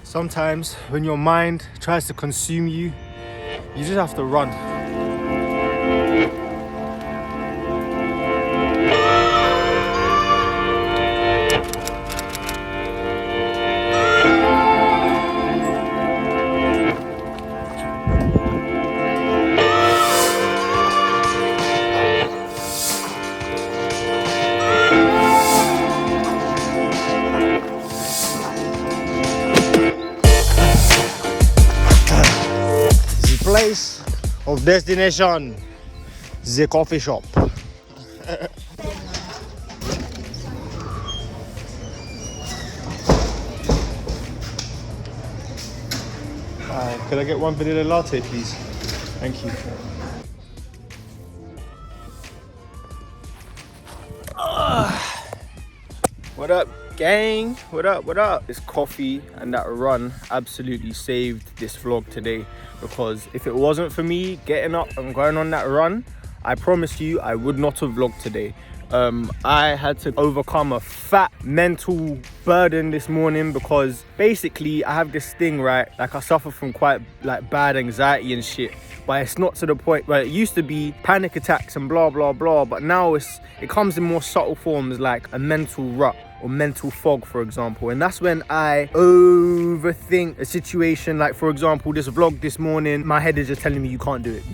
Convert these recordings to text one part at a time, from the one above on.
Sometimes when your mind tries to consume you, you just have to run. The place of destination, the coffee shop. Could I get one vanilla latte, please? Thank you. What up, gang? What up, what up? This coffee and that run absolutely saved this vlog today, because if it wasn't for me getting up and going on that run, I promise you I would not have vlogged today. I had to overcome a fat mental burden this morning because basically I have this thing, right? Like, I suffer from quite like bad anxiety and shit, but it's not to the point where it used to be panic attacks and blah blah blah, but now it comes in more subtle forms, like a mental rut or mental fog, for example. And that's when I overthink a situation. Like, for example, this vlog this morning, my head is just telling me you can't do it.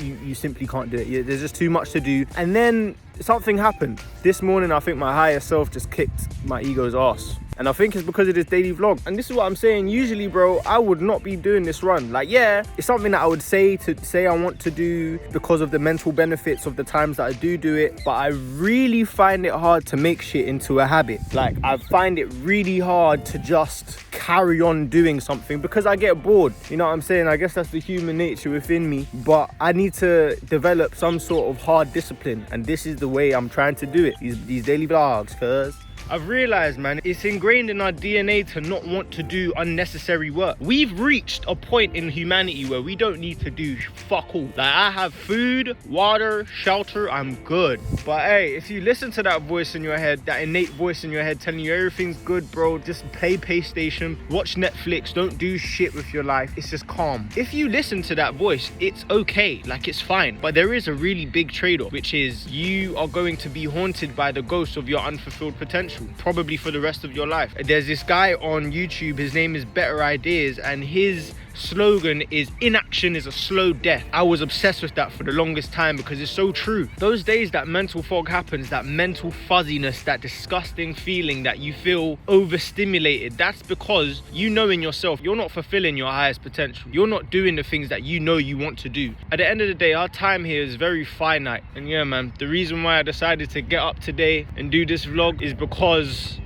You simply can't do it. There's just too much to do. And then something happened this morning. I think my higher self just kicked my ego's ass, and I think it's because of this daily vlog. And this is what I'm saying. Usually, bro, I would not be doing this run. Like, yeah, it's something that I would say I want to do because of the mental benefits of the times that I do it, but I really find it hard to make shit into a habit. Like, I find it really hard to just carry on doing something because I get bored. You know what I'm saying? I guess that's the human nature within me, but I need to develop some sort of hard discipline, and this is the way I'm trying to do it. These daily vlogs, cuz I've realized, man, it's ingrained in our DNA to not want to do unnecessary work. We've reached a point in humanity where we don't need to do fuck all. Like, I have food, water, shelter, I'm good. But hey, if you listen to that voice in your head, that innate voice in your head telling you everything's good, bro, just play PlayStation, watch Netflix, don't do shit with your life, it's just calm. If you listen to that voice, it's okay, like, it's fine. But there is a really big trade-off, which is you are going to be haunted by the ghost of your unfulfilled potential, probably for the rest of your life. There's this guy on YouTube, his name is Better Ideas, and his slogan is "inaction is a slow death." I was obsessed with that for the longest time because it's so true. Those days that mental fog happens, that mental fuzziness, that disgusting feeling that you feel overstimulated, that's because you know in yourself you're not fulfilling your highest potential. You're not doing the things that you know you want to do. At the end of the day, our time here is very finite. And yeah, man, the reason why I decided to get up today and do this vlog is because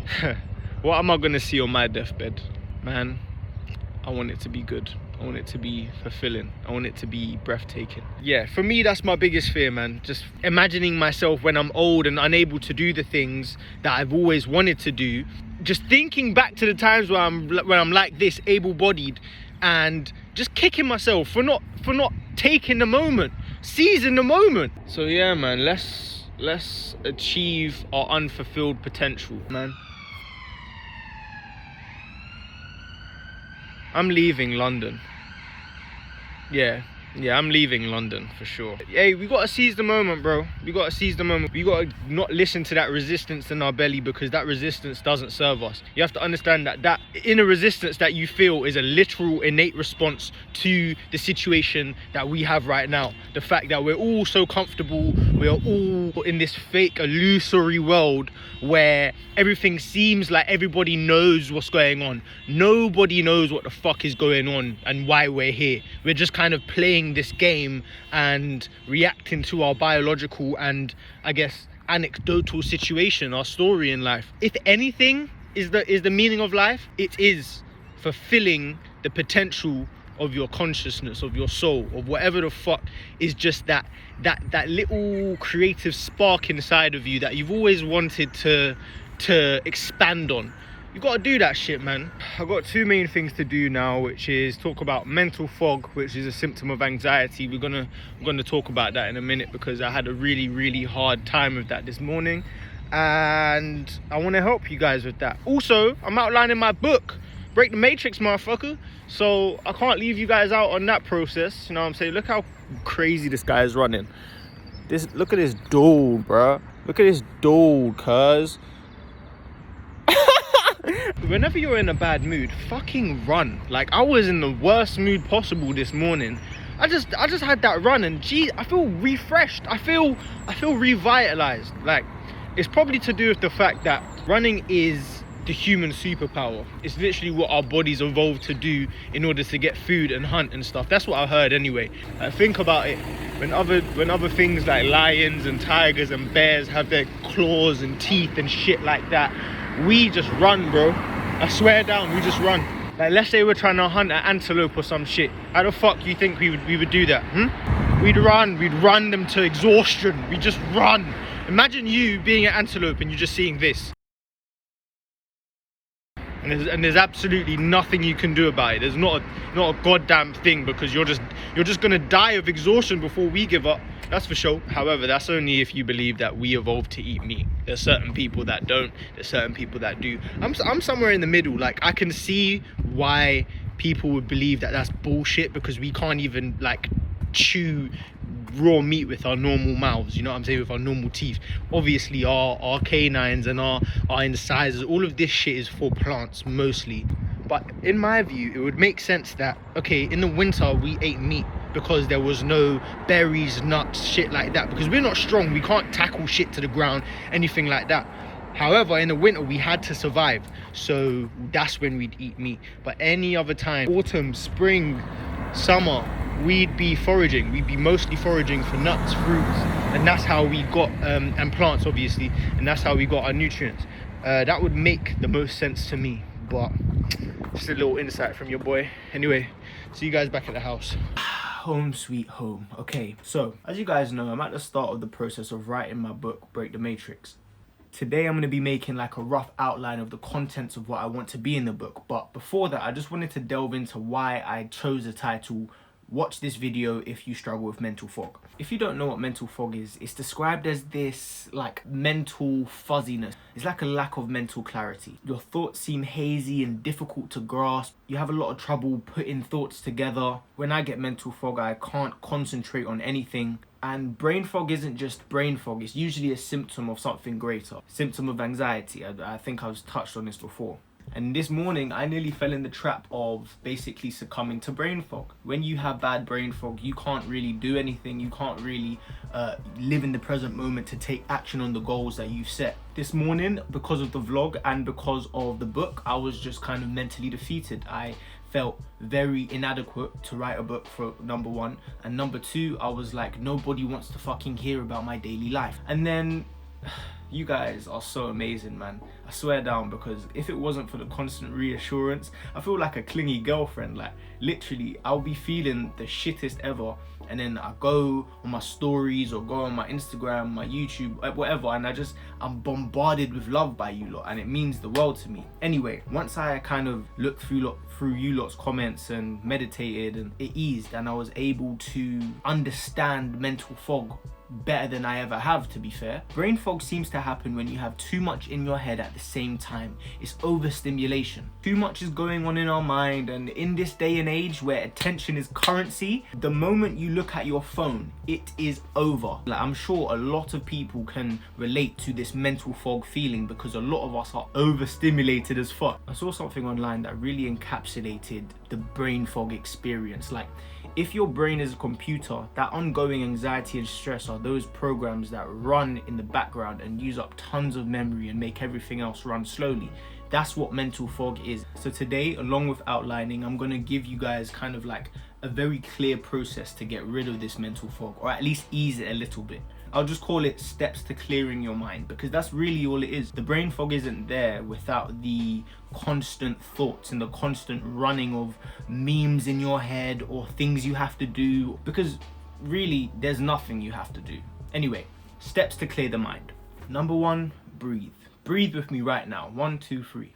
what am I gonna see on my deathbed? Man, I want it to be good. I want it to be fulfilling. I want it to be breathtaking. Yeah, for me, that's my biggest fear, man. Just imagining myself when I'm old and unable to do the things that I've always wanted to do. Just thinking back to the times where I'm like this, able-bodied, and just kicking myself for not taking the moment, seizing the moment. So yeah, man, let's achieve our unfulfilled potential, man. I'm leaving London. Yeah, I'm leaving London for sure. Hey, we gotta seize the moment, bro. We gotta seize the moment. We gotta not listen to that resistance in our belly, because that resistance doesn't serve us. You have to understand that inner resistance that you feel is a literal innate response to the situation that we have right now. The fact that we're all so comfortable, we're all in this fake illusory world where everything seems like everybody knows what's going on. Nobody knows what the fuck is going on and why we're here. We're just kind of playing this game and reacting to our biological and, I guess, anecdotal situation, our story in life. If anything is the meaning of life, it is fulfilling the potential of your consciousness, of your soul, of whatever the fuck is just that little creative spark inside of you that you've always wanted to expand on. You gotta do that shit, man. I've got two main things to do now, which is talk about mental fog, which is a symptom of anxiety. We're gonna talk about that in a minute, because I had a really hard time with that this morning, and I want to help you guys with that. Also, I'm outlining my book. break the matrix, motherfucker. So I can't leave you guys out on that process. You know what I'm saying? Look how crazy this guy is running. Look at this dude, bro. Look at this dude, cuz. Whenever you're in a bad mood, fucking run. Like, I was in the worst mood possible this morning. I just had that run, and gee, I feel refreshed. I feel revitalized. Like, it's probably to do with the fact that running is the human superpower. It's literally what our bodies evolved to do in order to get food and hunt and stuff. That's what I heard anyway. Think about it. When other things like lions and tigers and bears have their claws and teeth and shit like that, we just run, bro. I swear down, we just run. Like, let's say we're trying to hunt an antelope or some shit. How the fuck you think we would do that? We'd run them to exhaustion. We just run. Imagine you being an antelope and you're just seeing this. And there's absolutely nothing you can do about it. There's not a goddamn thing, because you're just gonna die of exhaustion before we give up. That's for sure. However, that's only if you believe that we evolved to eat meat. There's certain people that don't. There's certain people that do. I'm somewhere in the middle. Like, I can see why people would believe that that's bullshit, because we can't even like chew raw meat with our normal mouths, you know what I'm saying, with our normal teeth. Obviously our canines and our incisors, all of this shit is for plants mostly. But in my view, it would make sense that, okay, in the winter we ate meat because there was no berries, nuts, shit like that, because we're not strong, we can't tackle shit to the ground, anything like that. However, in the winter we had to survive, so that's when we'd eat meat. But any other time, autumn, spring, summer, we'd be foraging. We'd be mostly foraging for nuts, fruits, and that's how we got and plants, obviously, and that's how we got our nutrients. That would make the most sense to me, but just a little insight from your boy. Anyway, see you guys back at the house. Home sweet home. Okay, so as you guys know, I'm at the start of the process of writing my book, Break the Matrix. Today I'm going to be making like a rough outline of the contents of what I want to be in the book. But before that, I just wanted to delve into why I chose the title Watch This Video If You Struggle with Mental Fog. If you don't know what mental fog is, it's described as this like mental fuzziness. It's like a lack of mental clarity. Your thoughts seem hazy and difficult to grasp. You have a lot of trouble putting thoughts together. When I get mental fog, I can't concentrate on anything. And brain fog isn't just brain fog, it's usually a symptom of something greater. Symptom of anxiety. I think I've touched on this before. And this morning, I nearly fell in the trap of basically succumbing to brain fog. When you have bad brain fog, you can't really do anything. You can't really live in the present moment to take action on the goals that you've set. This morning, because of the vlog and because of the book, I was just kind of mentally defeated. I felt very inadequate to write a book, for number one. And number two, I was like, nobody wants to fucking hear about my daily life. And then you guys are so amazing, man. I swear down, because if it wasn't for the constant reassurance, I feel like a clingy girlfriend. Like, literally, I'll be feeling the shittest ever, and then I go on my stories or go on my Instagram, my YouTube, whatever, and I'm bombarded with love by you lot, and it means the world to me. Anyway, once I kind of looked through you lot's comments and meditated, and it eased, and I was able to understand mental fog better than I ever have, to be fair. Brain fog seems to happen when you have too much in your head at the same time. It's overstimulation. Too much is going on in our mind, and in this day and age where attention is currency, the moment you look at your phone, it is over. Like, I'm sure a lot of people can relate to this mental fog feeling, because a lot of us are overstimulated as fuck. I saw something online that really encapsulated the brain fog experience. Like, if your brain is a computer, that ongoing anxiety and stress are those programs that run in the background and use up tons of memory and make everything else run slowly. That's what mental fog is. So today, along with outlining, I'm going to give you guys kind of like a very clear process to get rid of this mental fog, or at least ease it a little bit. I'll just call it steps to clearing your mind, because that's really all it is. The brain fog isn't there without the constant thoughts and the constant running of memes in your head or things you have to do, because really there's nothing you have to do. Anyway, steps to clear the mind. Number one, breathe. Breathe with me right now. 1, 2, 3.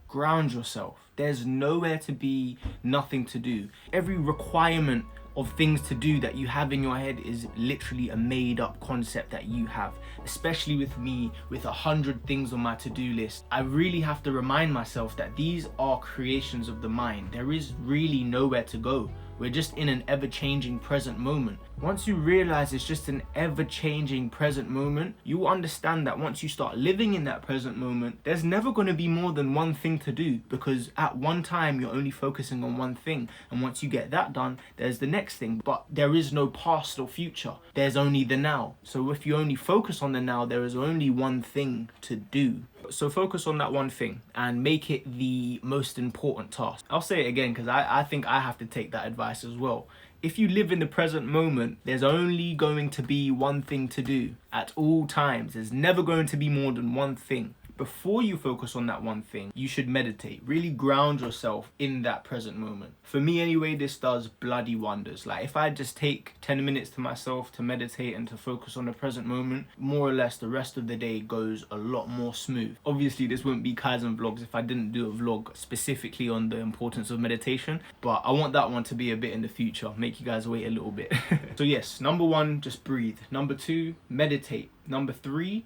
Ground yourself. There's nowhere to be, nothing to do. Every requirement of things to do that you have in your head is literally a made up concept that you have. Especially with me, with 100 things on my to-do list, I really have to remind myself that these are creations of the mind. There is really nowhere to go. We're just in an ever-changing present moment. Once you realize it's just an ever-changing present moment, you will understand that once you start living in that present moment, there's never going to be more than one thing to do, because at one time you're only focusing on one thing, and once you get that done, there's the next thing. But there is no past or future. There's only the now. So if you only focus on the now, there is only one thing to do. So focus on that one thing and make it the most important task. I'll say it again because I think I have to take that advice as well. If you live in the present moment, there's only going to be one thing to do at all times. There's never going to be more than one thing. Before you focus on that one thing, you should meditate. Really ground yourself in that present moment. For me anyway, this does bloody wonders. Like if I just take 10 minutes to myself to meditate and to focus on the present moment, more or less the rest of the day goes a lot more smooth. Obviously this wouldn't be Kaizen vlogs if I didn't do a vlog specifically on the importance of meditation, but I want that one to be a bit in the future, make you guys wait a little bit. So yes, number 1, just breathe. Number 2, meditate. Number 3,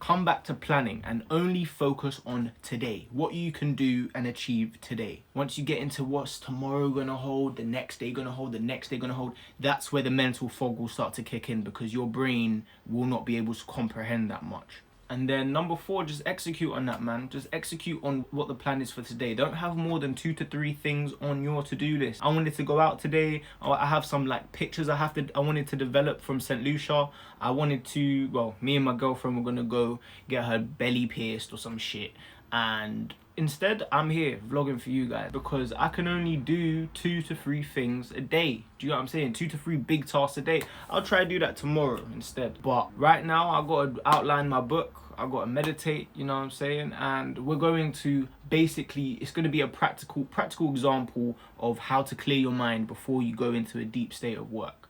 come back to planning and only focus on today, what you can do and achieve today. Once you get into what's tomorrow gonna hold, the next day gonna hold, the next day gonna hold, that's where the mental fog will start to kick in, because your brain will not be able to comprehend that much. And then number 4, just execute on that, man. Just execute on what the plan is for today. Don't have more than 2 to 3 things on your to-do list. I wanted to go out today. I have some like pictures I wanted to develop from St. Lucia. I wanted to, well, me and my girlfriend were gonna go get her belly pierced or some shit. And instead, I'm here vlogging for you guys because I can only do 2 to 3 things a day. Do you know what I'm saying? 2 to 3 big tasks a day. I'll try to do that tomorrow instead. But right now, I got to outline my book. I got to meditate, you know what I'm saying? And we're going to basically, it's going to be a practical example of how to clear your mind before you go into a deep state of work.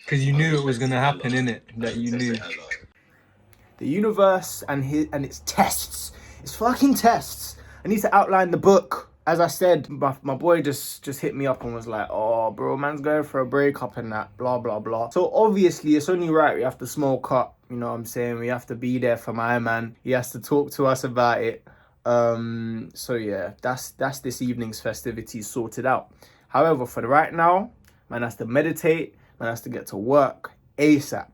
Because you knew it was going to happen, innit? That you knew. The universe and its tests. It's fucking tests. I need to outline the book. As I said, my boy just hit me up and was like, oh, bro, man's going for a breakup and that, blah, blah, blah. So obviously, it's only right we have to smoke up, you know what I'm saying? We have to be there for my man. He has to talk to us about it. So yeah, that's this evening's festivities sorted out. However, for right now, man has to meditate, man has to get to work ASAP.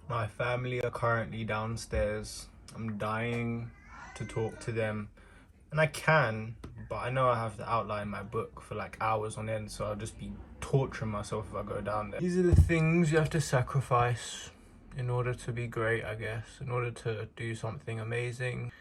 My family are currently downstairs. I'm dying to talk to them. And I can, but I know I have to outline my book for like hours on end, so I'll just be torturing myself if I go down there. These are the things you have to sacrifice in order to be great, I guess, in order to do something amazing.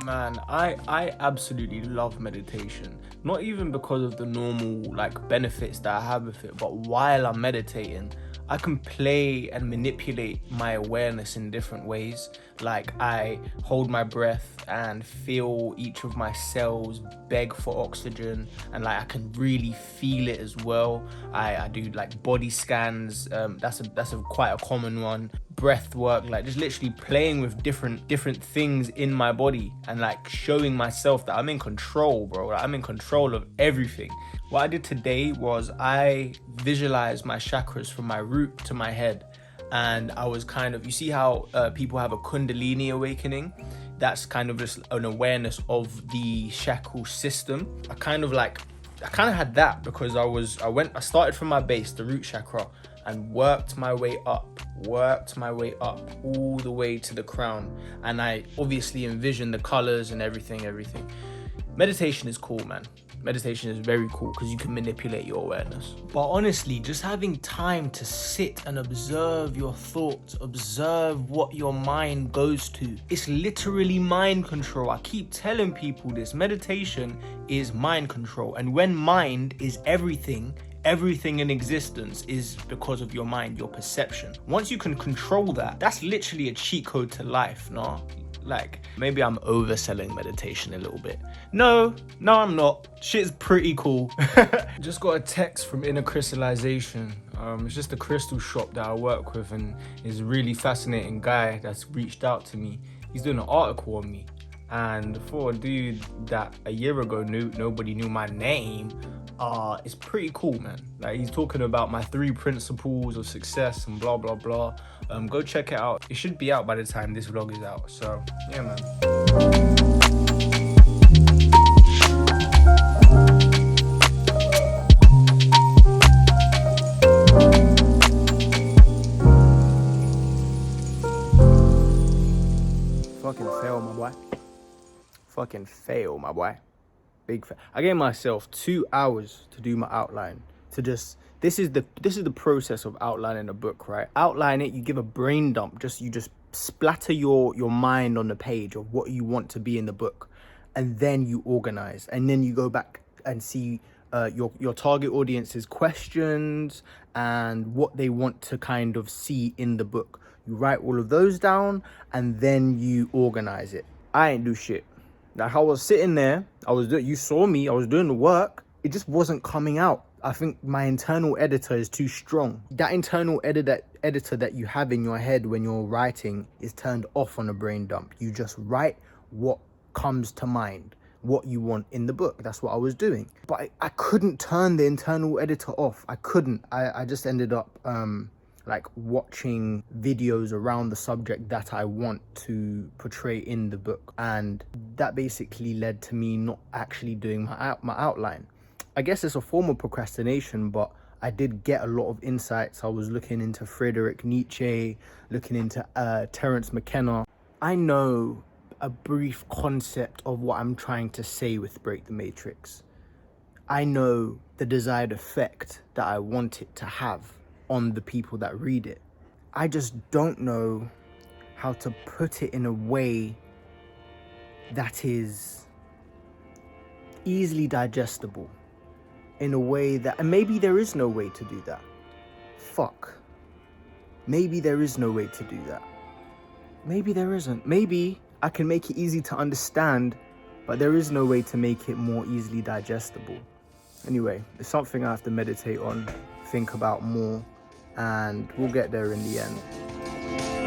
Man, I absolutely love meditation. Not even because of the normal like benefits that I have with it, but while I'm meditating, I can play and manipulate my awareness in different ways. Like I hold my breath and feel each of my cells beg for oxygen, and like I can really feel it as well. I do like body scans. That's a quite a common one. Breath work, like just literally playing with different things in my body and like showing myself that I'm in control, bro. Like, I'm in control of everything. What I did today was I visualized my chakras from my root to my head, and I was kind of, you see how people have a Kundalini awakening? That's kind of just an awareness of the chakra system. I kind of had that because I started from my base, the root chakra, and worked my way up all the way to the crown. And I obviously envisioned the colors and everything. Meditation is cool, man. Meditation is very cool because you can manipulate your awareness. But honestly, just having time to sit and observe your thoughts, observe what your mind goes to. It's literally mind control. I keep telling people this. Meditation is mind control. And when mind is everything in existence is because of your mind, your perception. Once you can control that, that's literally a cheat code to life, nah? Like, maybe I'm overselling meditation a little bit. No, I'm not. Shit's pretty cool. Just got a text from Inner Crystallization. It's just a crystal shop that I work with, and he's a really fascinating guy that's reached out to me. He's doing an article on me. And for a dude that a year ago nobody knew my name, it's pretty cool, man. Like, he's talking about my 3 principles of success and blah blah blah. Go check it out. It should be out by the time this vlog is out. So yeah, man. Fucking fail, my boy. Fucking fail, my boy. Big fail. I gave myself 2 hours to do my outline. This is the process of outlining a book, right? Outline it, you give a brain dump, you just splatter your mind on the page of what you want to be in the book, and then you organize, and then you go back and see your target audience's questions and what they want to kind of see in the book. You write all of those down, and then you organize it. I ain't do shit. Like, I was sitting there, you saw me, I was doing the work, it just wasn't coming out. I think my internal editor is too strong. That internal editor that you have in your head when you're writing is turned off on a brain dump. You just write what comes to mind, what you want in the book. That's what I was doing. But I couldn't turn the internal editor off. I couldn't. I just ended up like watching videos around the subject that I want to portray in the book. And that basically led to me not actually doing my outline. I guess it's a form of procrastination, but I did get a lot of insights. I was looking into Friedrich Nietzsche, looking into Terence McKenna. I know a brief concept of what I'm trying to say with Break the Matrix. I know the desired effect that I want it to have on the people that read it. I just don't know how to put it in a way that is easily digestible. In a way that, and maybe there is no way to do that. Maybe there is no way to do that. Maybe there isn't. Maybe I can make it easy to understand, but there is no way to make it more easily digestible. Anyway, it's something I have to meditate on, think about more, and we'll get there in the end.